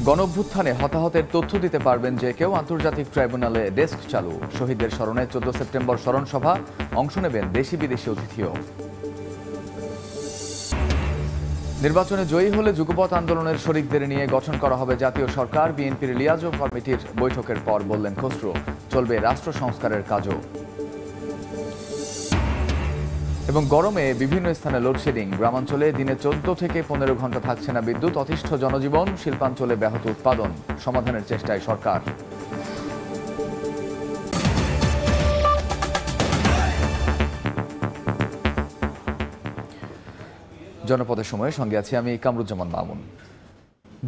গণঅভ্যুত্থানে হতাহতের তথ্য দিতে পারবেন যে কেউ। আন্তর্জাতিক ট্রাইব্যুনালে ডেস্ক চালু। শহীদদের স্মরণে 14 সেপ্টেম্বর স্মরণ সভা। অংশ নেবেন দেশি বিদেশি অতিথিও। নির্বাচনে জয়ী হলে যুগপৎ আন্দোলনের শরিকদের নিয়ে গঠন করা হবে জাতীয় সরকার। বিএনপির লিয়াজোঁ কমিটির বৈঠকের পর বললেন খসরু, চলবে রাষ্ট্র সংস্কারের কাজও। এবং গরমে বিভিন্ন স্থানে লোডশেডিং। গ্রামাঞ্চলে দিনে 14 থেকে 15 ঘন্টা থাকছে না বিদ্যুৎ। অতিষ্ঠ জনজীবন। শিল্পাঞ্চলে ব্যাহত উৎপাদন। সমাধানের চেষ্টায় সরকার। জনপদের সময়ে সঙ্গে আছি আমি কামরুজ্জামান মামুন।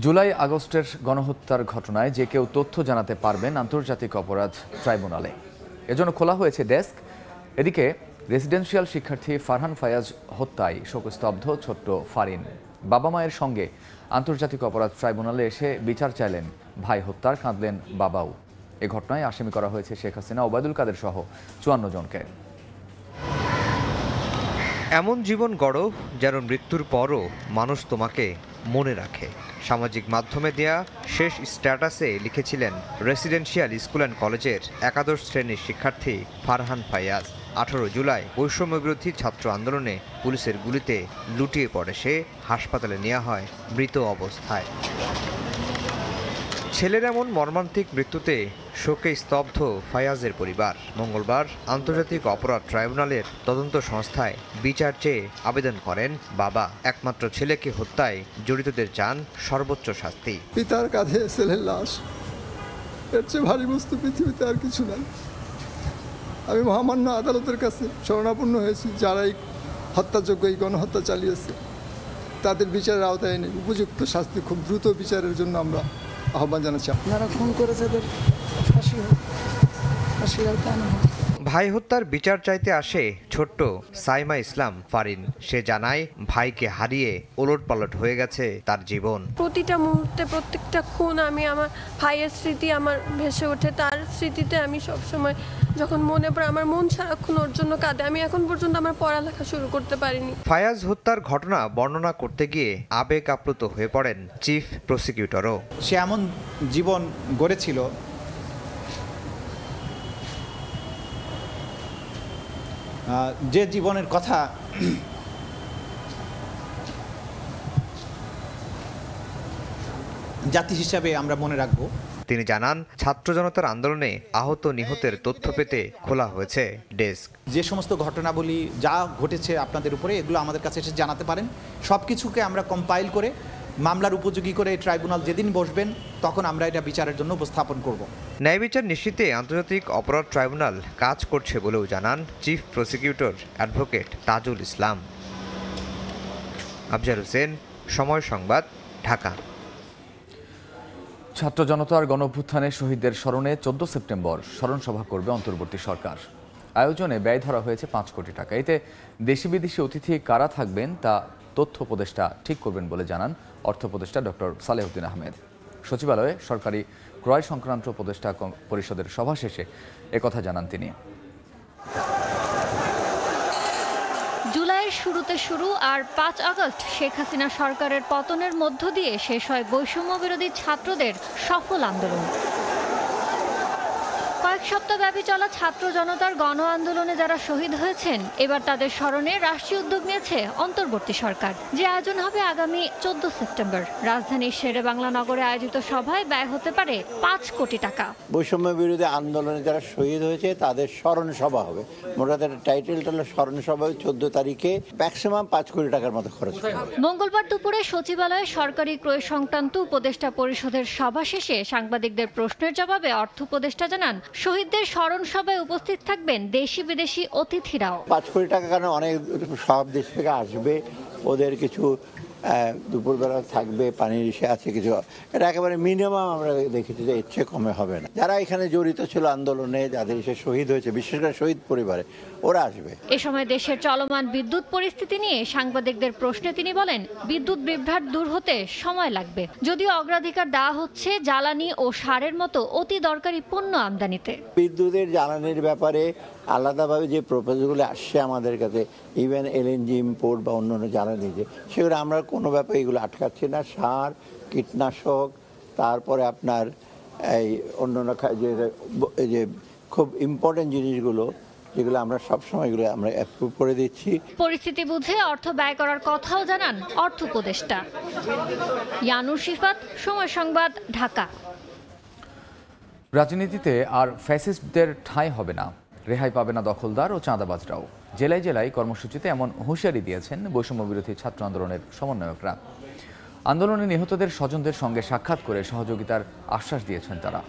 জুলাই আগস্টের গণহত্যার ঘটনায় যে কেউ তথ্য জানাতে পারবেন আন্তর্জাতিক অপরাধ ট্রাইব্যুনালে। এজন্য খোলা হয়েছে ডেস্ক। এদিকে রেসিডেন্সিয়াল শিক্ষার্থী ফারহান ফায়াজ হত্যায় শোকস্তব্ধ ছোট্ট ফারিন। বাবা মায়ের সঙ্গে আন্তর্জাতিক অপরাধ ট্রাইব্যুনালে এসে বিচার চাইলেন ভাই হত্যার। কাঁদলেন বাবাও। এ ঘটনায় আসামি করা হয়েছে শেখ হাসিনা, ওবায়দুল কাদের সহ 54 জনকে। এমন জীবন গড়ো যেন মৃত্যুর পরও মানুষ তোমাকে মনে রাখে। সামাজিক মাধ্যমে দেয়া শেষ স্ট্যাটাসে লিখেছিলেন রেসিডেন্সিয়াল স্কুল অ্যান্ড কলেজের একাদশ শ্রেণীর শিক্ষার্থী ফারহান ফায়াজ। 18 জুলাই বৈষম্যবিরোধী ছাত্র আন্দোলনে পুলিশের গুলিতে লুটিয়ে পড়ে সে। হাসপাতালে নেওয়া হয় মৃত অবস্থায়। ছেলের এমন মর্মান্তিক মৃত্যুতে শোকে স্তব্ধ ফায়াজের পরিবার। মঙ্গলবার আন্তর্জাতিক অপরাধ ট্রাইব্যুনালের তদন্ত সংস্থায় বিচার চেয়ে আবেদন করেন বাবা। একমাত্র ছেলেকে হত্যায় জড়িতদের চান সর্বোচ্চ শাস্তি। পিতার কাঁধে ছেলের লাশ, এর চেয়ে ভারী বস্তু পৃথিবীতে আর কিছু নাই। আমি মহামান্য আদালতের কাছে শরণাপন্ন হয়েছি, যারা এই হত্যাযোগ্য এই গণহত্যা চালিয়েছে তাদের বিচারের আওতায় এনে উপযুক্ত শাস্তি খুব দ্রুত বিচারের জন্য আমরা আহ্বান জানাচ্ছি। যারা খুন করেছে ভাই হত্যার বিচার চাইতে আসে ছোট্ট সাইমা ইসলাম ফারিন। সে জানায় ভাইকে হারিয়ে ওলটপালট হয়ে গেছে তার জীবন। প্রতিটা মুহূর্তে প্রত্যেকটা খুন আমার ভাইয়ের স্মৃতি আমার ভেসে ওঠে। তার স্মৃতিতে আমি সবসময় যখন মনে পড়ে আমার মন সারাক্ষণ ওর জন্য কাঁদে। আমি এখন পর্যন্ত আমার পড়ালেখা শুরু করতে পারিনি। ফায়াজ হত্যার ঘটনা বর্ণনা করতে গিয়ে আবেগ আপ্লুত হয়ে পড়েন চিফ প্রসিকিউটরও। সে এমন জীবন গড়েছিল যে জীবনের কথা জাতি হিসাবে আমরা মনে রাখব। তিনি জানান ছাত্র জনতার আন্দোলনে আহত নিহতের তথ্য পেতে খোলা হয়েছে ডেস্ক। যে সমস্ত ঘটনাবলী যা ঘটেছে আপনাদের উপরে, এগুলো আমাদের কাছে এসে জানাতে পারেন। সব কিছুকে আমরা কম্পাইল করে মামলার উপযোগী করে ট্রাইব্যুনাল যেদিন বসবেন তখন আমরা এটা বিচারের জন্য উপস্থাপন করব। ন্যায় বিচার নিশ্চিতে আন্তর্জাতিক অপরাধ ট্রাইব্যুনাল কাজ করছে বলেও জানান chief prosecutor advocate Tajul Islam. Afzar Hossain, সময় সংবাদ, ঢাকা। ছাত্র জনতার গণঅভ্যুত্থানে শহীদদের স্মরণে 14 সেপ্টেম্বর স্মরণ সভা করবে অন্তর্বর্তী সরকার। আয়োজনে ব্যয় ধরা হয়েছে 5 কোটি টাকা। এতে দেশি বিদেশি অতিথি কারা থাকবেন তা তথ্য উপদেষ্টা ঠিক করবেন বলে জানান অর্থ উপদেষ্টা ডক্টর সালেহুদ্দিন আহমেদ। সচিবালয়ে সরকারি ক্রয় সংক্রান্ত উপদেষ্টা পরিষদের সভা শেষে একথা জানান তিনি। জুলাইয়ের শুরুতে শুরু আর 5 আগস্ট শেখ হাসিনা সরকারের পতনের মধ্য দিয়ে শেষ হয় বৈষম্য বিরোধী ছাত্রদের সফল আন্দোলন। কয়েক সপ্তাহব্যাপী চলা ছাত্র জনতার গণ আন্দোলনে যারা শহীদ হয়েছেন এবার তাদের স্মরণে রাষ্ট্রীয় উদ্যোগ নিয়েছে অন্তর্বর্তী সরকার। যে আয়োজন হবে আগামী 14 সেপ্টেম্বর। রাজধানীর শেরে বাংলা নগরে আয়োজিত সভায় ব্যয় হতে পারে 5 কোটি টাকা। বৈষম্য বিরোধী আন্দোলনে যারা শহীদ হয়েছে তাদের স্মরণ সভা হবে। মোট টাইটেলটা হলো স্মরণ সভা। 14 তারিখে ম্যাক্সিমাম 5 কোটি টাকার মতো খরচ হবে। মঙ্গলবার দুপুরে সচিবালয়ে সরকারি ক্রয় সংক্রান্ত উপদেষ্টা পরিষদের সভা শেষে সাংবাদিকদের প্রশ্নের জবাবে অর্থ উপদেষ্টা জানান শহীদদের স্মরণ সভায় উপস্থিত থাকবেন দেশি বিদেশি অতিথিরাও। 5 কোটি টাকা কারণে অনেক সব দেশ থেকে আসবে। ওদের কিছু দুপুরবেলা থাকবে, পানির ইসে আছে কিছু। এটা একেবারে মিনিমাম আমরা দেখেছি যে এর চেয়ে কমে হবে না। যারা এখানে জড়িত ছিল আন্দোলনে, যাদের এসে শহীদ হয়েছে, বিশেষ করে শহীদ পরিবারে, ওরা আসবে। এ সময় দেশের চলমান বিদ্যুৎ পরিস্থিতি নিয়ে সাংবাদিকদের প্রশ্নে তিনি বলেন বিদ্যুৎ বিভ্রাট দূর হতে সময় লাগবে। যদিও অগ্রাধিকার দেওয়া হচ্ছে জ্বালানি ও সারের মতো অতি দরকারি পণ্য আমদানিতে। বিদ্যুতের জ্বালানির ব্যাপারে আলাদাভাবে যে প্রপোজালগুলো আসছে আমাদের কাছে, ইভেন এলএনজি ইম্পোর্ট বা অন্যান্য জ্বালানি, যে সেগুলো আমরা কোনো ব্যাপারে এগুলো আটকাচ্ছি না। সার, কীটনাশক, তারপরে আপনার এই অন্যান্য এই যে খুব ইম্পর্টেন্ট জিনিসগুলো যেগুলো আমরা সবসময় এগুলো আমরা অ্যাপ্রুভ করে দিচ্ছি। পরিস্থিতি বুঝে অর্থ ব্যয় করার কথাও জানান অর্থ উপদেষ্টা। ইয়ানুর শিফাত, সময় সংবাদ, ঢাকা। রাজনীতিতে আর ফ্যাসিস্টদের ঠাঁই হবে না, রেহাই পাবে না দখলদার ও চাঁদাবাজরাও। জেলায় জেলায় কর্মসূচিতে এমন হুঁশিয়ারি দিয়েছেন বৈষম্য বিরোধী ছাত্র আন্দোলনের সমন্বয়করা। আন্দোলনে নিহতদের স্বজনদের সঙ্গে সাক্ষাৎ করে সহযোগিতার আশ্বাস দিয়েছেন তারা।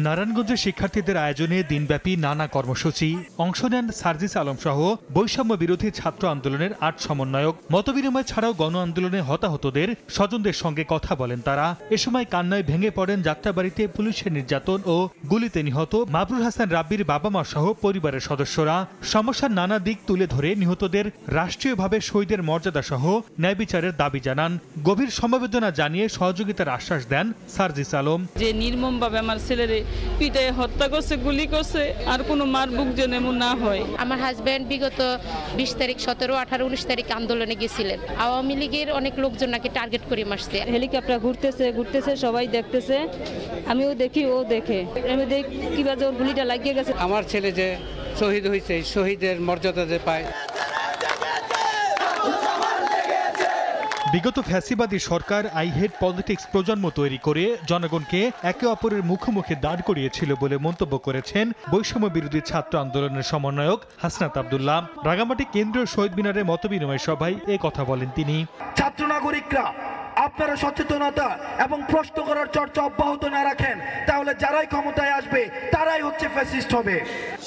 নারায়ণগঞ্জের শিক্ষার্থীদের আয়োজনে দিনব্যাপী নানা কর্মসূচি অংশ নেন সার্জিস আলম সহ বৈষম্য বিরোধী ছাত্র আন্দোলনের ৮ সমন্বয়ক। মতবিনিময় ছাড়াও গণ আন্দোলনে হতাহতদের স্বজনদের সঙ্গে কথা বলেন তারা। এ সময় কান্নায় ভেঙে পড়েন যাত্রাবাড়িতে পুলিশের নির্যাতন ও গুলিতে নিহত মাবরুর হাসান রাব্বির বাবা মা সহ পরিবারের সদস্যরা। সমস্যার নানা দিক তুলে ধরে নিহতদের রাষ্ট্রীয়ভাবে শহীদের মর্যাদা সহ ন্যায় বিচারের দাবি জানান। গভীর সমবেদনা জানিয়ে সহযোগিতার আশ্বাস দেন সার্জিস আলম। যে নির্মমভাবে আমার ছেলের পিঠে হত্যা করছে, গুলি করছে, আর কোনো মার বুক যেন এমন না হয়। আমার হাজব্যান্ড বিগত 20 তারিখ, 17, 18, 19 তারিখ আন্দোলনে গেছিলেন। আওয়ামী লীগের অনেক লোকজন নাকি টার্গেট করে মারছে। হেলিকপ্টার ঘুরতেছে, সবাই দেখতেছে, আমিও দেখি, ও দেখে, আমি দেখি কিভাবে ওর গুলিটা লাগিয়ে গেছে। আমার ছেলে যে শহীদ হয়েছে, শহীদের মর্যাদা যে পায়। বিগত ফ্যাসিবাদী সরকার আই হেট পলিটিক্স প্রজন্ম তৈরি করে জনগণকে একে অপরের মুখোমুখি দাঁড় করিয়েছিল বলে মন্তব্য করেছেন বৈষম্য বিরোধী ছাত্র আন্দোলনের সমন্বয়ক হাসনাত আব্দুল্লাহ। রাঙামাটি কেন্দ্রীয় শহীদ মিনারে মতবিনিময় সভায় এ কথা বলেন তিনি। ছাত্র নাগরিকরা আপনারা সচেতনতা এবং প্রশ্ন করার চর্চা অব্যাহত না রাখেন, তাহলে যারাই ক্ষমতায় আসবে তারাই হচ্ছে ফ্যাসিস্ট হবে।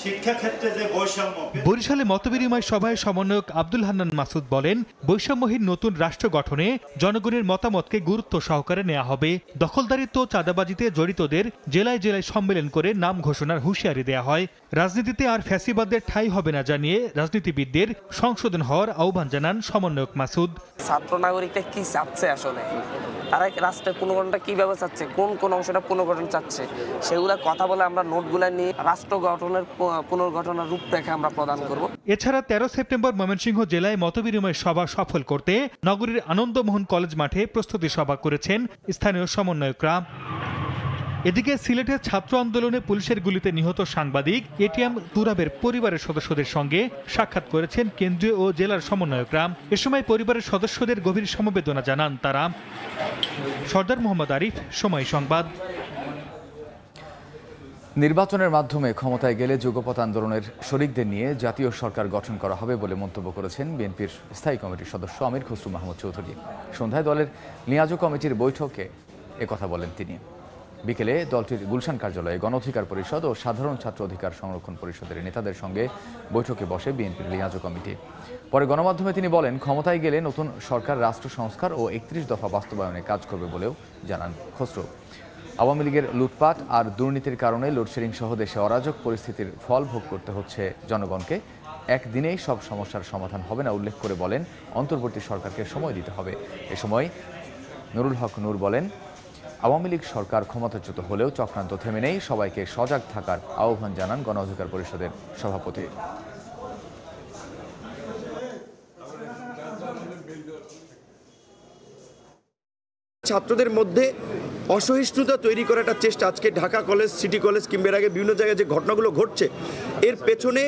শিক্ষা ক্ষেত্রে যে বৈষম্য। বরিশালে মতবিনিময় সভায় সমন্বয়ক আব্দুল হান্নান মাসুদ বলেন, বৈষম্যহীন নতুন রাষ্ট্র গঠনে জনগণের মতামতকে গুরুত্ব সহকারে নেওয়া হবে। দখলদারিত্ব, চাঁদাবাজিতে জড়িতদের জেলায় জেলায় সম্মেলন করে নাম ঘোষণার হুঁশিয়ারি দেওয়া হয়। রাজনীতিতে আর ফ্যাসিবাদদের ঠাঁই হবে না জানিয়ে রাজনীতিবিদদের সংশোধন হওয়ার আহ্বান জানান সমন্বয়ক মাসুদ। ছাত্র নাগরিকরা কি চাচ্ছে আসলে, তারা রাষ্ট্রের পুনর্গঠনটা কিভাবে চাচ্ছে, কোন অংশটা পুনর্গঠন চাচ্ছে, সেগুলা কথা বলে আমরা নোটগুলা নিয়ে রাষ্ট্র গঠনের পুনর্গঠনের রূপরেখা আমরা প্রদান করব। এছাড়া 13 সেপ্টেম্বর ময়মনসিংহ জেলায় মতবিনিময় সভা সফল করতে নগরীর আনন্দমোহন কলেজ মাঠে প্রস্তুতি সভা করেছেন স্থানীয় সমন্বয়করা। এদিকে সিলেটের ছাত্র আন্দোলনে পুলিশের গুলিতে নিহত সাংবাদিক এটিএম তুরাবের পরিবারের সদস্যদের সঙ্গে সাক্ষাৎ করেছেন কেন্দ্রীয় ও জেলার সমন্বয়করা। এ সময় পরিবারের সদস্যদের গভীর সমবেদনা জানান তারা। সর্দার মোহাম্মদ আরিফ, সময় সংবাদ। নির্বাচনের মাধ্যমে ক্ষমতায় গেলে যুগপৎ আন্দোলনের শরিকদের নিয়ে জাতীয় সরকার গঠন করা হবে বলে মন্তব্য করেছেন বিএনপির স্থায়ী কমিটির সদস্য আমির খসরু মাহমুদ চৌধুরী। সন্ধ্যায় দলের লিয়াজো কমিটির বৈঠকে একথা বলেন তিনি। বিকেলে দলটির গুলশান কার্যালয়ে গণ অধিকার পরিষদ ও সাধারণ ছাত্র অধিকার সংরক্ষণ পরিষদের নেতাদের সঙ্গে বৈঠকে বসে বিএনপির লিয়াজো কমিটি। পরে গণমাধ্যমে তিনি বলেন, ক্ষমতায় গেলে নতুন সরকার রাষ্ট্র সংস্কার ও 31 দফা বাস্তবায়নে কাজ করবে বলেও জানান খসরু। আওয়ামী লীগের লুটপাট আর দুর্নীতির কারণে লোডশেডিং সহ দেশে অরাজক পরিস্থিতির ফল ভোগ করতে হচ্ছে জনগণকে। একদিনেই সব সমস্যার সমাধান হবে না উল্লেখ করে বলেন, অন্তর্বর্তী সরকারকে সময় দিতে হবে। এ সময় নুরুল হক নূর বলেন, আওয়ামী লীগ সরকার ক্ষমতাচ্যুত হলেও চক্রান্ত থেমে নেই, সবাইকে সজাগ থাকার আহ্বান জানান গণ অধিকার পরিষদের সভাপতি। ছাত্রদের মধ্যে অসহিষ্ণুতা তৈরি করার একটা চেষ্টা আজকে ঢাকা কলেজ, সিটি কলেজ কিংবা এর আগে বিভিন্ন জায়গায় যে ঘটনাগুলো ঘটছে, এর পেছনে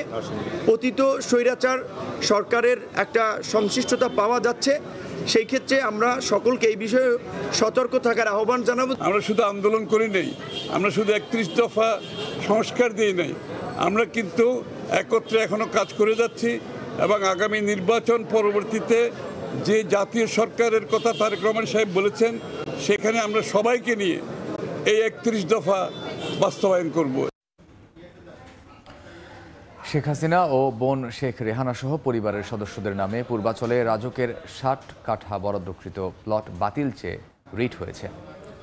পতিত স্বৈরাচার সরকারের একটা সংশ্লিষ্টতা পাওয়া যাচ্ছে। সেই ক্ষেত্রে আমরা সকলকে এই বিষয়ে সতর্ক থাকার আহ্বান জানাবো। আমরা শুধু আন্দোলন করি নাই, আমরা শুধু 31 দফা সংস্কার দিই নাই, আমরা কিন্তু একত্রে এখনো কাজ করে যাচ্ছি এবং আগামী নির্বাচন পরবর্তীতে যে জাতীয় সরকারের কথা তারেক রহমান সাহেব বলেছেন, সেখানে আমরা সবাইকে নিয়ে এই 31 দফা বাস্তবায়ন করব। শেখ হাসিনা ও বোন শেখ রেহানা সহ পরিবারের সদস্যদের নামে পূর্বাচলে রাজকের 60 কাঠা বরাদ্দকৃত প্লট বাতিল চেয়ে রিট হয়েছে।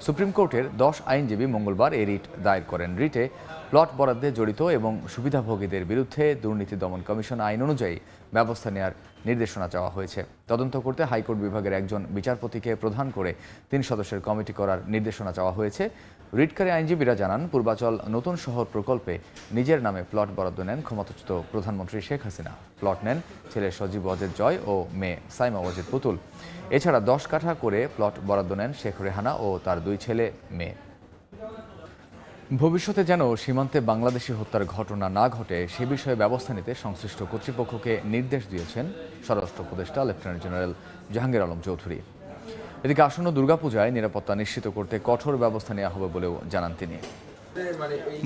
সুপ্রিম কোর্টের 10 আইনজীবী মঙ্গলবার এই রিট দায়ের করেন। রিটে প্লট বরাদ্দে জড়িত এবং সুবিধাভোগীদের বিরুদ্ধে দুর্নীতি দমন কমিশন আইন অনুযায়ী ব্যবস্থা নেওয়ার নির্দেশনা চাওয়া হয়েছে। তদন্ত করতে হাইকোর্ট বিভাগের একজন বিচারপতিকে প্রধান করে 3 সদস্যের কমিটি করার নির্দেশনা চাওয়া হয়েছে। রিটকারী আইনজীবীরা জানান, পূর্বাচল নতুন শহর প্রকল্পে নিজের নামে প্লট বরাদ্দ নেন ক্ষমতাচ্যুত প্রধানমন্ত্রী শেখ হাসিনা। প্লট নেন ছেলে সজীব ওয়াজেদ জয় ও মেয়ে সাইমা ওয়াজেদ পুতুল। এছাড়া 10 কাঠা করে প্লট বরাদ্দ নেন শেখ রেহানা ও তার 2 ছেলে মেয়ে। ভবিষ্যতে যেন সীমান্তে বাংলাদেশি হত্যার ঘটনা না ঘটে সে বিষয়ে ব্যবস্থা নিতে সংশ্লিষ্ট কর্তৃপক্ষকে নির্দেশ দিয়েছেন স্বরাষ্ট্র উপদেষ্টা লেফটেন্যান্ট জেনারেল জাহাঙ্গীর আলম চৌধুরী। এদিকে আসন্ন দুর্গাপূজায় নিরাপত্তা নিশ্চিত করতে কঠোর ব্যবস্থা নেওয়া হবে বলেও জানান তিনি।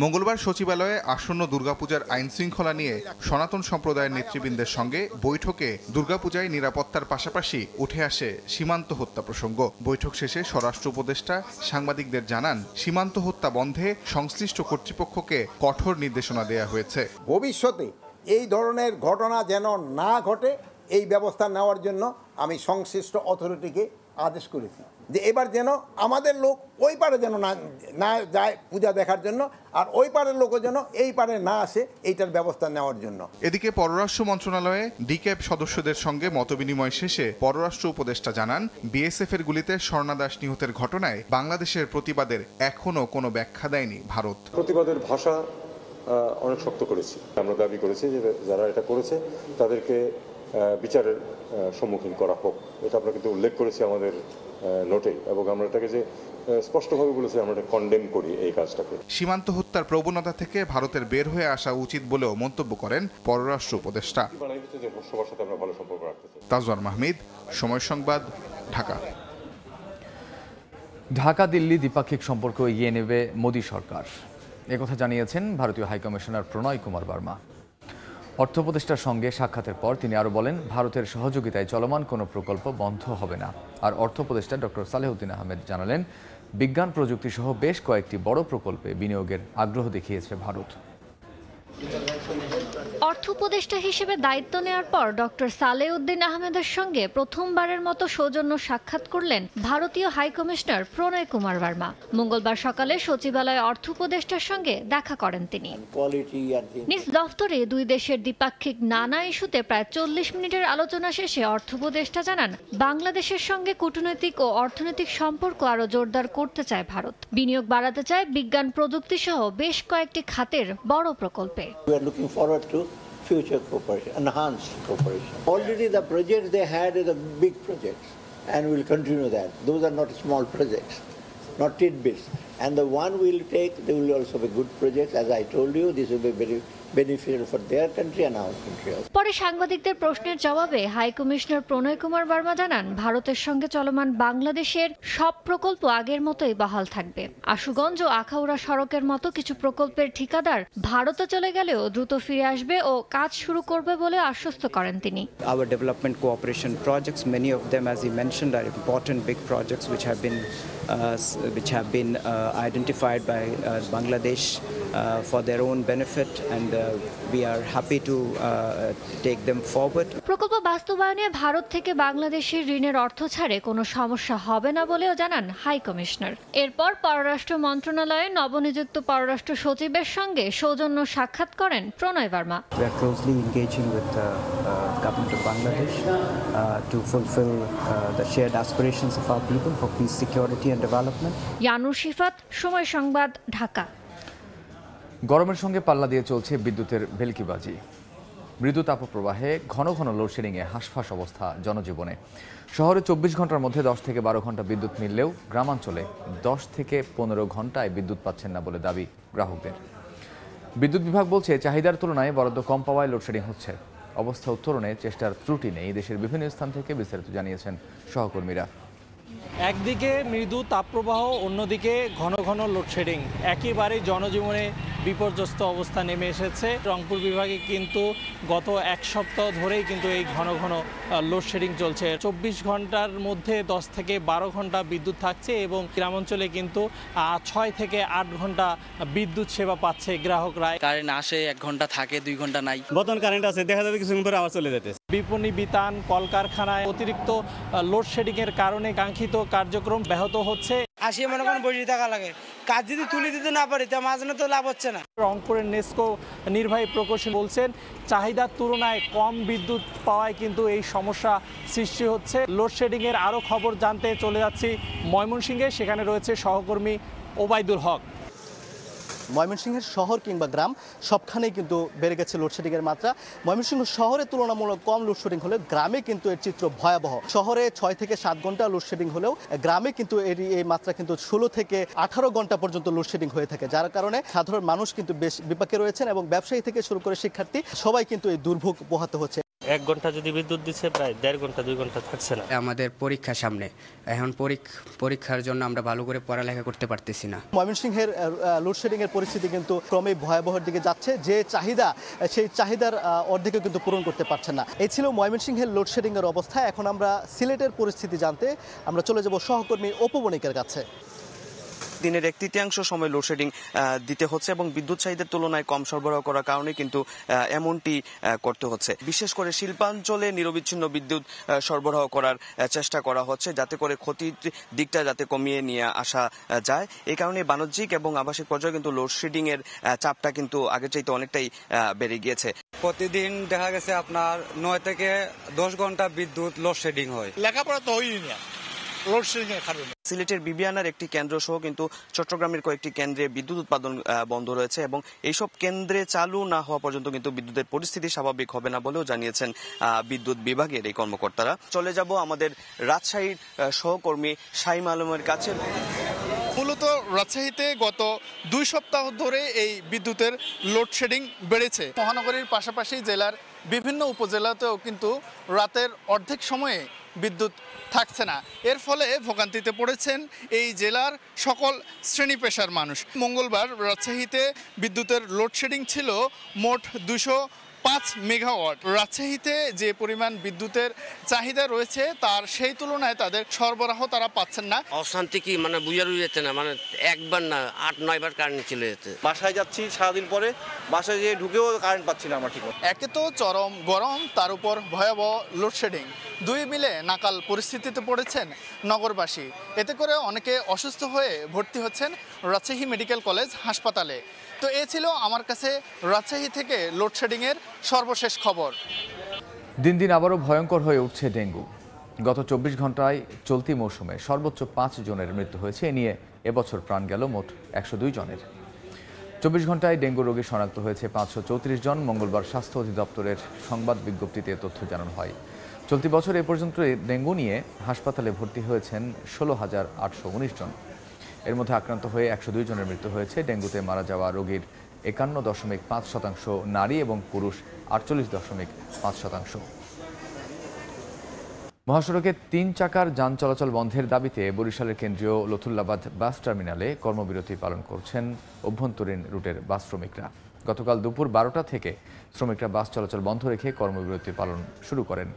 মঙ্গলবার সচিবালয়ে আসন্ন দুর্গাপূজার আইন শৃঙ্খলা নিয়ে সনাতন সম্প্রদায়ের নেতৃবৃন্দের সঙ্গে বৈঠকে দুর্গাপূজায় নিরাপত্তার পাশাপাশি উঠে আসে সীমান্ত হত্যা প্রসঙ্গ। বৈঠক শেষে স্বরাষ্ট্র উপদেষ্টা সাংবাদিকদের জানান, সীমান্ত হত্যা বন্ধে সংশ্লিষ্ট কর্তৃপক্ষকে কঠোর নির্দেশনা দেওয়া হয়েছে। ভবিষ্যতে এই ধরনের ঘটনা যেন না ঘটে এই ব্যবস্থা নেওয়ার জন্য আমি সংশ্লিষ্ট অথরিটিকে আদেশ করেছি যে এবার যেন আমাদের লোক ওই পারে যেন না যায় পূজা দেখার জন্য, আর ওই পারের লোকও যেন এই পারে না আসে, এইটার ব্যবস্থা নেওয়ার জন্য। এদিকে পররাষ্ট্র মন্ত্রণালয়ে ডিক্যাব সদস্যদের সঙ্গে মতবিনিময় শেষে পররাষ্ট্র উপদেষ্টা জানান, বিএসএফ এর গুলিতে স্বর্ণা দাস নিহতের ঘটনায় বাংলাদেশের প্রতিবাদের এখনও কোনো ব্যাখ্যা দেয়নি ভারত। প্রতিবাদের ভাষা অনেক শক্ত করেছি। আমরা দাবি করেছি যে যারা এটা করেছে তাদেরকে বিচারের সম্মুখীন করা হোক। এটা আমরা কিন্তু উল্লেখ করেছি আমাদের নোটে, এবং আমরা এটাকে যে স্পষ্টভাবে বলেছি আমরা এটা কন্ডেম করি এই কাজটাকে। সীমান্ত হত্যার প্রবণতা থেকে ভারতের বের হয়ে আসা উচিত বলেও মন্তব্য করেন পররাষ্ট্র উপদেষ্টা। সবার সাথে আমরা ভালো সম্পর্ক রাখতে চাই। তাজওয়ার মাহমুদ, সময় সংবাদ, ঢাকা। ঢাকা দিল্লি দ্বিপাক্ষিক সম্পর্ক এগিয়ে নেবে মোদী সরকার, একথা জানিয়েছেন ভারতীয় হাইকমিশনার প্রণয় কুমার বর্মা। অর্থ উপদেষ্টার সঙ্গে সাক্ষাতের পর তিনি আরও বলেন, ভারতের সহযোগিতায় চলমান কোনো প্রকল্প বন্ধ হবে না। আর অর্থ উপদেষ্টা ডক্টর সালেহউদ্দিন আহমেদ জানালেন, বিজ্ঞান প্রযুক্তি সহ বেশ কয়েকটি বড় প্রকল্পে বিনিয়োগের আগ্রহ দেখিয়েছে ভারত। অর্থ উপদেষ্টা হিসেবে দায়িত্ব নেওয়ার পর ডক্টর সালেহউদ্দিন আহমেদের সঙ্গে প্রথমবারের মতো সৌজন্য সাক্ষাৎ করলেন ভারতীয় হাইকমিশনার প্রণয় কুমার বর্মা। মঙ্গলবার সকালে সচিবালয়ে অর্থ উপদেষ্টার সঙ্গে দেখা করেন তিনি। নিজ দফতরে দুই দেশের দ্বিপাক্ষিক নানা ইস্যুতে প্রায় 40 মিনিটের আলোচনা শেষে অর্থ উপদেষ্টা জানান, বাংলাদেশের সঙ্গে কূটনৈতিক ও অর্থনৈতিক সম্পর্ক আরও জোরদার করতে চায় ভারত। বিনিয়োগ বাড়াতে চায় বিজ্ঞান প্রযুক্তি সহ বেশ কয়েকটি খাতের বড় প্রকল্পে। Future cooperation, enhanced cooperation. Already the projects they had are the big projects, and we'll continue that. Those are not small projects, not tidbits. And the one we'll take, they will also be good projects. As I told you, this will be very beneficial for their country and our country also. পরে সাংবাদিকদের প্রশ্নের জবাবে high commissioner প্রণয় কুমার বর্মা জানান, ভারতের সঙ্গে চলমান বাংলাদেশের সব প্রকল্প আগের মতোই বহাল থাকবে। আশুগঞ্জ ও আখাউড়া সড়কের মতো কিছু প্রকল্পের ঠিকাদার ভারতে চলে গেলেও দ্রুত ফিরে আসবে ও কাজ শুরু করবে বলে আশ্বস্ত করেন তিনি। Our development cooperation projects, many of them, as he mentioned, are important big projects which have been identified by Bangladesh for their own benefit, and we are happy to take them forward. প্রকল্প বাস্তবায়নে ভারত থেকে বাংলাদেশের ঋণের অর্থ ছাড়ে কোনো সমস্যা হবে না বলেও জানান হাই কমিশনার। এরপর পররাষ্ট্র মন্ত্রণালয়ে নবনিযুক্ত পররাষ্ট্র সচিবের সঙ্গে সৌজন্য সাক্ষাৎ করেন প্রণয় Varma. We are closely engaging with the government of Bangladesh to fulfill the shared aspirations of our people for peace, security and development. Yanur Shifat, সময় সংবাদ, ঢাকা। গরমের সঙ্গে পাল্লা দিয়ে চলছে বিদ্যুতের ভেলকিবাজি। মৃদু তাপপ্রবাহে ঘন ঘন লোডশেডিংয়ে হাঁসফাঁস অবস্থা জনজীবনে। শহরে 24 ঘন্টার মধ্যে 10 থেকে 12 ঘন্টা বিদ্যুৎ মিললেও গ্রামাঞ্চলে 10 থেকে 15 ঘন্টায় বিদ্যুৎ পাচ্ছেন না বলে দাবি গ্রাহকদের। বিদ্যুৎ বিভাগ বলছে, চাহিদার তুলনায় বরাদ্দ কম পাওয়ায় লোডশেডিং হচ্ছে। অবস্থা উত্তরণে চেষ্টার ত্রুটি নেই দেশের বিভিন্ন স্থান থেকে, বিস্তারিত জানিয়েছেন সহকর্মীরা। একদিকে মৃদু তাপপ্রবাহ, অন্যদিকে ঘন ঘন লোডশেডিং, একেবারেই জনজীবনে বিপর্যস্ত অবস্থা নেমে এসেছে। রংপুর বিভাগে কিন্তু গত এক সপ্তাহ ধরেই কিন্তু এই ঘন ঘন লোডশেডিং চলছে। 24 ঘন্টার মধ্যে 10 থেকে 12 ঘন্টা বিদ্যুৎ থাকছে এবং গ্রামাঞ্চলে কিন্তু 6 থেকে 8 ঘন্টা বিদ্যুৎ সেবা পাচ্ছে গ্রাহকরা। কারেন্ট আসে 1 ঘন্টা থাকে, 2 ঘন্টা নাই। বর্তমান কারেন্ট আছে, দেখা যাবে কিছুক্ষণ পরে আবার চলে যেতে। বিপণী বিতান, কলকারখানায় অতিরিক্ত লোডশেডিংয়ের কারণে কাঙ্ক্ষিত কার্যক্রম ব্যাহত হচ্ছে। আসিয়ে মনে করেন বসে থাকা লাগে, কাজ যদি তুলে দিতে না পারি তা মাঝখানে তো লাভ হচ্ছে না। রংপুরের নেসকো নির্বাহী প্রকৌশলী বলছেন, চাহিদার তুলনায় কম বিদ্যুৎ পাওয়ায় কিন্তু এই সমস্যা সৃষ্টি হচ্ছে। লোডশেডিংয়ের আরও খবর জানতে চলে যাচ্ছি ময়মনসিংহে, সেখানে রয়েছে সহকর্মী ওবায়দুল হক। ময়মনসিংহের শহর কিংবা গ্রাম সবখানেই কিন্তু বেড়ে গেছে লোডশেডিংয়ের মাত্রা। ময়মনসিংহ শহরে তুলনামূলক কম লোডশেডিং হলেও গ্রামে কিন্তু এর চিত্র ভয়াবহ। শহরে 6 থেকে 7 ঘন্টা লোডশেডিং হলেও গ্রামে কিন্তু এই মাত্রা কিন্তু 16 থেকে 18 ঘন্টা পর্যন্ত লোডশেডিং হয়ে থাকে, যার কারণে সাধারণ মানুষ কিন্তু বেশ বিপাকে রয়েছেন এবং ব্যবসায়ী থেকে শুরু করে শিক্ষার্থী সবাই কিন্তু এই দুর্ভোগ পোহাতে হচ্ছে। 1 ঘন্টা যদি বিদ্যুৎ দিচ্ছে প্রায় 1.5 ঘন্টা 2 ঘন্টা থাকছে না। আমাদের পরীক্ষা সামনে, এখন পরীক্ষার জন্য আমরা ভালো করে পড়ালেখা করতে পারতেছি না। ময়মনসিংহের লোডশেডিং এর পরিস্থিতি কিন্তু ক্রমে ভয়াবহের দিকে যাচ্ছে। যে চাহিদা, সেই চাহিদার অর্ধেকও কিন্তু পূরণ করতে পারছে না। এই ছিল ময়মনসিংহের লোডশেডিং এর অবস্থা। এখন আমরা সিলেটের পরিস্থিতি জানতে আমরা চলে যাব সহকর্মী অপু বণিকের কাছে। দিনের 1/3 সময় লোডশেডিং দিতে হচ্ছে এবং বিদ্যুৎ চাহিদার তুলনায় কম সরবরাহ করার কারণে কিন্তু এমনটি করতে হচ্ছে। বিশেষ করে শিল্পাঞ্চলে নিরবিচ্ছিন্ন বিদ্যুৎ সরবরাহ করার চেষ্টা করা হচ্ছে, যাতে করে ক্ষতির দিকটা যাতে কমিয়ে নিয়ে আসা যায়। এই কারণে বাণিজ্যিক এবং আবাসিক পর্যায়ে কিন্তু লোডশেডিং এর চাপটা কিন্তু আগের চাইতে অনেকটাই বেড়ে গিয়েছে। প্রতিদিন দেখা গেছে আপনার 9 থেকে 10 ঘন্টা বিদ্যুৎ লোডশেডিং হয়। লেখাপড়া তো হয়ই না লোডশেডিং এর কারণে। সিলেটের বিবিয়ানার একটি কেন্দ্র সহ কিন্তু চট্টগ্রামের কয়েকটি কেন্দ্রে বিদ্যুৎ উৎপাদন বন্ধ রয়েছে এবং এইসব কেন্দ্রে চালু না হওয়া পর্যন্ত কিন্তু বিদ্যুতের পরিস্থিতি স্বাভাবিক হবে না বলেও জানিয়েছেন বিদ্যুৎ বিভাগের এই কর্মকর্তারা। চলে যাব আমাদের রাজশাহীর সহকর্মী শাইম আলমের কাছে। মূলত রাজশাহীতে গত 2 সপ্তাহ ধরে এই বিদ্যুতের লোডশেডিং বেড়েছে। মহানগরীর পাশাপাশি জেলার বিভিন্ন উপজেলাতেও কিন্তু রাতের অর্ধেক সময়ে বিদ্যুৎ থাকছে না। এর ফলে ভোগান্তিতে পড়েছেন এই জেলার সকল শ্রেণী পেশার মানুষ। মঙ্গলবার রাজশাহীতে বিদ্যুতের লোডশেডিং ছিল মোট 205 মেগাওয়াট। রাজশাহীতে যে পরিমাণ বিদ্যুতের চাহিদা রয়েছে তার সেই তুলনায় তাদের সরবরাহ তারা পাচ্ছেন না। অশান্তি কি মানে বুঝার যেতে না, মানে একবার না 8-9 বার কারেন্ট চলে যেতে। বাসায় যাচ্ছি সারাদিন পরে, বাসায় যেয়ে ঢুকেও কারেন্ট পাচ্ছি না আমরা ঠিক মতো। একে তো চরম গরম, তার উপর ভয়াবহ লোডশেডিং, দুই মিলে নাকাল পরিস্থিতিতে পড়েছেন নগরবাসী। এতে করে অনেকে অসুস্থ হয়ে ভর্তি হচ্ছেন রাজশাহী মেডিকেল কলেজ হাসপাতালে। তো এ ছিল আমার কাছে রাজশাহী থেকে লোডশেডিংয়ের সর্বশেষ খবর। দিন দিন আবারও ভয়ঙ্কর হয়ে উঠছে ডেঙ্গু। গত 24 ঘন্টায় চলতি মৌসুমে সর্বোচ্চ 5 জনের মৃত্যু হয়েছে। এ নিয়ে এবছর প্রাণ গেল মোট 102 জনের। 24 ঘন্টায় ডেঙ্গু রোগী শনাক্ত হয়েছে 534 জন। মঙ্গলবার স্বাস্থ্য অধিদপ্তরের সংবাদ বিজ্ঞপ্তিতে তথ্য জানানো হয়। চলতি বছর এ পর্যন্ত ডেঙ্গু নিয়ে হাসপাতালে ভর্তি হয়েছেন 16,819 জন। এর মধ্যে আক্রান্ত হয়ে 102 জনের মৃত্যু হয়েছে। ডেঙ্গুতে মারা যাওয়া রোগীর 51.5% নারী এবং পুরুষ 48.5%। মহাসড়কে 3 চাকার যান চলাচল বন্ধের দাবিতে বরিশালের কেন্দ্রীয় লথুল্লাবাদ বাস টার্মিনালে কর্মবিরতি পালন করছেন অভ্যন্তরীণ রুটের বাস শ্রমিকরা। গতকাল দুপুর 12টা থেকে শ্রমিকরা বাস চলাচল বন্ধ রেখে কর্মবিরতি পালন শুরু করেন।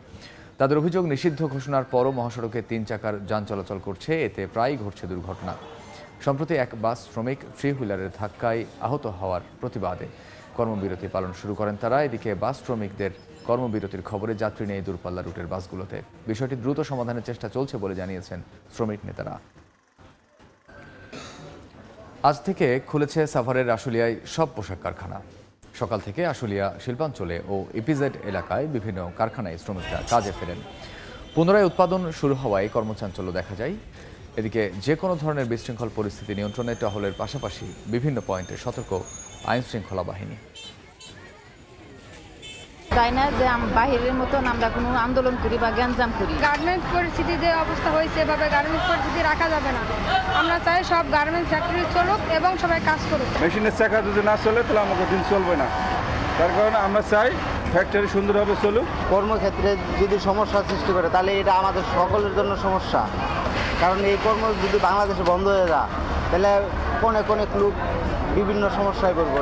তাদের অভিযোগ, নিষিদ্ধ ঘোষণার পরও মহাসড়কে 3 চাকার যান চলাচল করছে, এতে প্রায়ই ঘটছে দুর্ঘটনা। সম্প্রতি এক বাস শ্রমিক থ্রি হুইলারের ধাক্কায় আহত হওয়ার প্রতিবাদে কর্মবিরতি পালন শুরু করেন তারা। এদিকে বাস শ্রমিকদের কর্মবিরতির খবরে যাত্রী নেই দূরপাল্লা রুটের বাসগুলোতে। বিষয়টি দ্রুত সমাধানের চেষ্টা চলছে বলে জানিয়েছেন শ্রমিক নেতারা। আজ থেকে খুলেছে সাভারের আশুলিয়ায় সব পোশাক কারখানা। সকাল থেকে আশুলিয়া শিল্পাঞ্চলে ও ইপিজেড এলাকায় বিভিন্ন কারখানায় শ্রমিকরা কাজে ফেরেন। পুনরায় উৎপাদন শুরু হওয়ায় কর্মচাঞ্চল্য দেখা যায়। এদিকে যে কোনো ধরনের বিশৃঙ্খল পরিস্থিতি নিয়ন্ত্রণে টহলের পাশাপাশি বিভিন্ন পয়েন্টে সতর্ক আইন শৃঙ্খলা বাহিনী। চাই না যে বাহিরের মতন আমরা কোনো আন্দোলন করি বা গ্যাঞ্জাম করি। গার্মেন্টস পরিস্থিতি যে অবস্থা হয়েছে, এভাবে গার্মেন্টস পরিস্থিতি রাখা যাবে না। আমরা চাই সব গার্মেন্টস ফ্যাক্টরি চলুক এবং সবাই কাজ করুক। মেশিনের চাকা যদি না চলে তাহলে আমাকে দিন চলবে না। তার কারণে আমরা চাই ফ্যাক্টরি সুন্দরভাবে চলুক। কর্মক্ষেত্রে যদি সমস্যা সৃষ্টি করে তাহলে এটা আমাদের সকলের জন্য সমস্যা, কারণ এই কর্ম যদি বাংলাদেশে বন্ধ হয়ে যায় তাহলে অনেক লোক বিভিন্ন সমস্যায় পড়বে।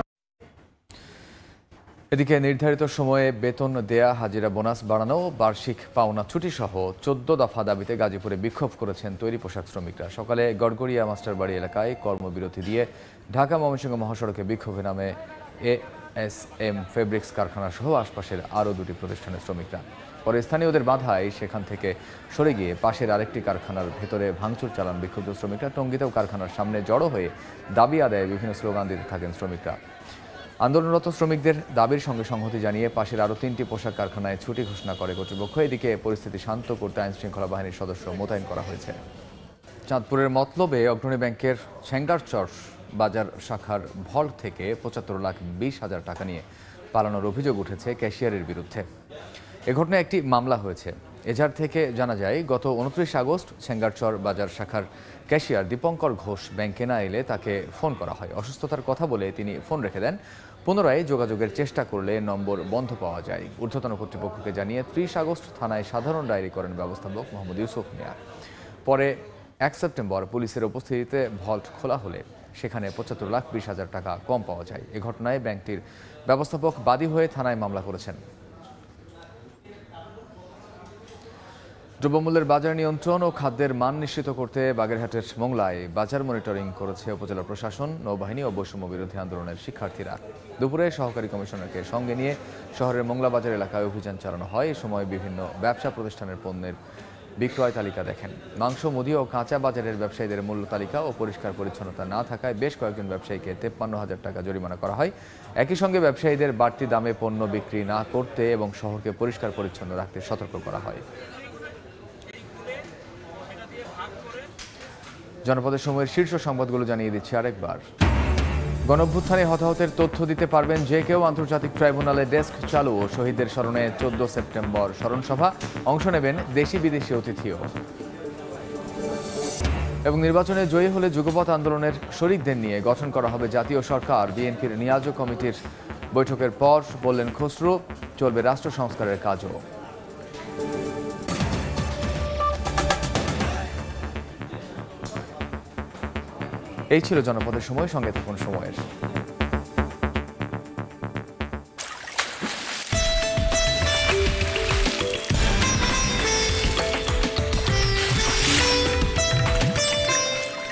এদিকে নির্ধারিত সময়ে বেতন দেয়া, হাজিরা বোনাস বাড়ানো, বার্ষিক পাওনা ছুটি সহ 14 দফা দাবিতে গাজীপুরে বিক্ষোভ করেছেন তৈরি পোশাক শ্রমিকরা। সকালে গড়গড়িয়া মাস্টারবাড়ি এলাকায় কর্মবিরতি দিয়ে ঢাকা ময়মনসিংহ মহাসড়কে বিক্ষোভে নামে ASM ফেব্রিক্স কারখানা সহ আশপাশের আরও 2টি প্রতিষ্ঠানের শ্রমিকরা। পরে স্থানীয়দের বাধায় সেখান থেকে সরে গিয়ে পাশের আরেকটি কারখানার ভেতরে ভাঙচুর চালান বিক্ষুব্ধ শ্রমিকরা। টঙ্গীতেও কারখানার সামনে জড়ো হয়ে দাবি আদায়ে বিভিন্ন স্লোগান দিতে থাকেন শ্রমিকরা। আন্দোলনরত শ্রমিকদের দাবির সঙ্গে সংহতি জানিয়ে পাশের আরও 3টি পোশাক কারখানায় ছুটি ঘোষণা করে কর্তৃপক্ষ। এদিকে পরিস্থিতি শান্ত করতে আইনশৃঙ্খলা বাহিনীর সদস্য মোতায়েন করা হয়েছে। চাঁদপুরের মতলবে অগ্রণী ব্যাংকের ছেঙ্গারচর বাজার শাখার ভল্ট থেকে ৭৫,২০,০০০ টাকা নিয়ে পালানোর অভিযোগ উঠেছে ক্যাশিয়ারের বিরুদ্ধে। এ ঘটনায় একটি মামলা হয়েছে। এজাহার থেকে জানা যায়, গত ২৯ আগস্ট ছেঙ্গারচর বাজার শাখার ক্যাশিয়ার দীপঙ্কর ঘোষ ব্যাংকে না এলে তাকে ফোন করা হয়। অসুস্থতার কথা বলে তিনি ফোন রেখে দেন। পুনরায় যোগাযোগের চেষ্টা করলে নম্বর বন্ধ পাওয়া যায়। ঊর্ধ্বতন কর্তৃপক্ষকে জানিয়ে ৩০ আগস্ট থানায় সাধারণ ডায়েরি করেন ব্যবস্থাপক মোহাম্মদ ইউসুফ মিয়া। পরে ১ সেপ্টেম্বর পুলিশের উপস্থিতিতে ভল্ট খোলা হলে সেখানে ৭৫,২০,০০০ টাকা কম পাওয়া যায়। এ ঘটনায় ব্যাংকটির ব্যবস্থাপক বাদী হয়ে থানায় মামলা করেছেন। দ্রব্যমূল্যের বাজার নিয়ন্ত্রণ ও খাদ্যের মান নিশ্চিত করতে বাগেরহাটের মোংলায় বাজার মনিটরিং করেছে উপজেলা প্রশাসন, নৌবাহিনী ও বৈষম্য বিরোধী আন্দোলনের শিক্ষার্থীরা। দুপুরে সহকারী কমিশনারকে সঙ্গে নিয়ে শহরের মোংলা বাজার এলাকায় অভিযান চালানো হয়। এ সময় বিভিন্ন ব্যবসা প্রতিষ্ঠানের পণ্যের বিক্রয় তালিকা দেখেন। মাংস, মুদি ও কাঁচা বাজারের ব্যবসায়ীদের মূল্য তালিকা ও পরিষ্কার পরিচ্ছন্নতা না থাকায় বেশ কয়েকজন ব্যবসায়ীকে ৫৩,০০০ টাকা জরিমানা করা হয়। একই সঙ্গে ব্যবসায়ীদের বাড়তি দামে পণ্য বিক্রি না করতে এবং শহরকে পরিষ্কার পরিচ্ছন্ন রাখতে সতর্ক করা হয়। জনপদের সময়ের শীর্ষ সংবাদগুলো জানিয়ে দিচ্ছি আরেকবার। গণঅভ্যুত্থানে হতাহতের তথ্য দিতে পারবেন যে কেউ। আন্তর্জাতিক ট্রাইব্যুনালে ডেস্ক চালু ও শহীদদের স্মরণে ১৪ সেপ্টেম্বর স্মরণসভা। অংশ নেবেন দেশি বিদেশি অতিথিও। এবং নির্বাচনে জয়ী হলে যুগপৎ আন্দোলনের শরিকদের নিয়ে গঠন করা হবে জাতীয় সরকার। বিএনপির নিয়োজক কমিটির বৈঠকের পর বললেন খসরু, চলবে রাষ্ট্র সংস্কারের কাজও। এই ছিল জনপদের সময়। সঙ্গে থাকুন সময়ের।